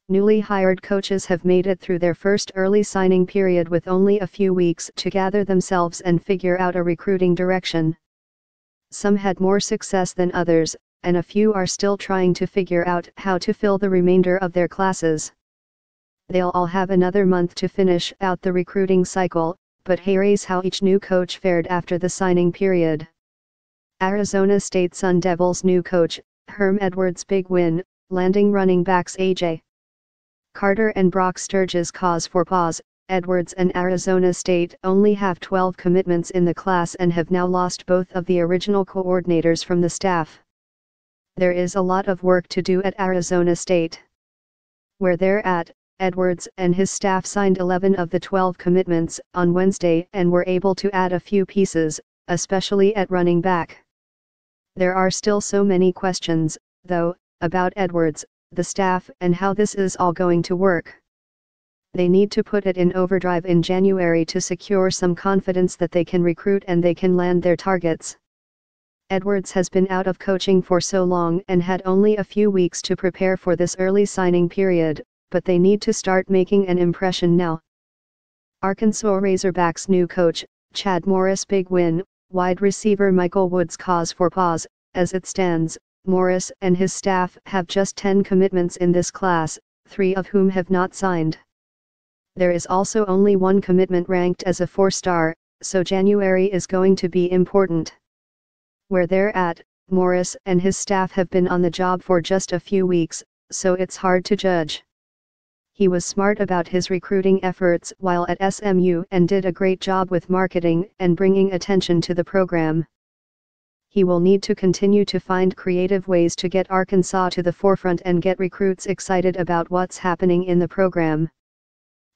Newly hired coaches have made it through their first early signing period with only a few weeks to gather themselves and figure out a recruiting direction. Some had more success than others, and a few are still trying to figure out how to fill the remainder of their classes. They'll all have another month to finish out the recruiting cycle, but here's how each new coach fared after the signing period. Arizona State Sun Devils new coach, Herm Edwards big win, landing running backs A.J. Carter and Brock Sturgis cause for pause. Edwards and Arizona State only have 12 commitments in the class and have now lost both of the original coordinators from the staff. There is a lot of work to do at Arizona State. Where they're at, Edwards and his staff signed 11 of the 12 commitments on Wednesday and were able to add a few pieces, especially at running back. There are still so many questions, though, about Edwards, the staff and how this is all going to work. They need to put it in overdrive in January to secure some confidence that they can recruit and they can land their targets. Edwards has been out of coaching for so long and had only a few weeks to prepare for this early signing period, but they need to start making an impression now. Arkansas Razorbacks new coach, Chad Morris big win, wide receiver Michael Woods cause for pause. As it stands, Morris and his staff have just 10 commitments in this class, 3 of whom have not signed. There is also only one commitment ranked as a 4-star, so January is going to be important. Where they're at, Morris and his staff have been on the job for just a few weeks, so it's hard to judge. He was smart about his recruiting efforts while at SMU and did a great job with marketing and bringing attention to the program. He will need to continue to find creative ways to get Arkansas to the forefront and get recruits excited about what's happening in the program.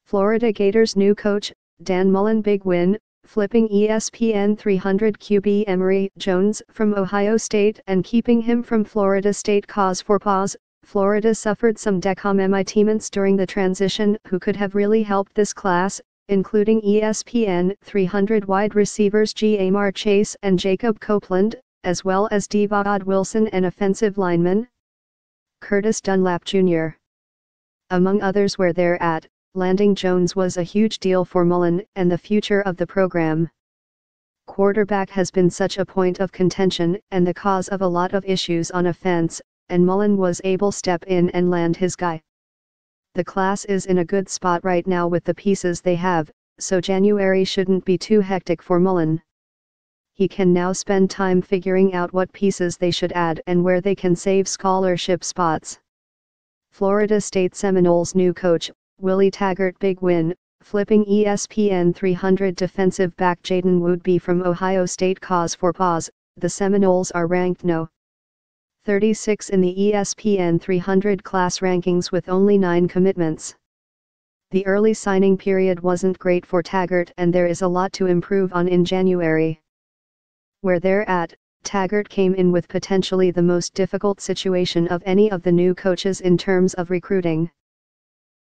Florida Gators new coach, Dan Mullen big win, flipping ESPN 300 QB Emory Jones from Ohio State and keeping him from Florida State cause for pause. Florida suffered some decommitments during the transition who could have really helped this class, including ESPN 300 wide receivers Ja'Marr Chase and Jacob Copeland, as well as Devon Wilson and offensive lineman Curtis Dunlap Jr. Among others where they're at, landing Jones was a huge deal for Mullen and the future of the program. Quarterback has been such a point of contention and the cause of a lot of issues on offense, and Mullen was able to step in and land his guy. The class is in a good spot right now with the pieces they have, so January shouldn't be too hectic for Mullen. He can now spend time figuring out what pieces they should add and where they can save scholarship spots. Florida State Seminoles new coach, Willie Taggart big win, flipping ESPN 300 defensive back Jaden Woodby from Ohio State cause for pause. The Seminoles are ranked no. 36 in the ESPN 300 class rankings with only 9 commitments. The early signing period wasn't great for Taggart and there is a lot to improve on in January. Where they're at, Taggart came in with potentially the most difficult situation of any of the new coaches in terms of recruiting.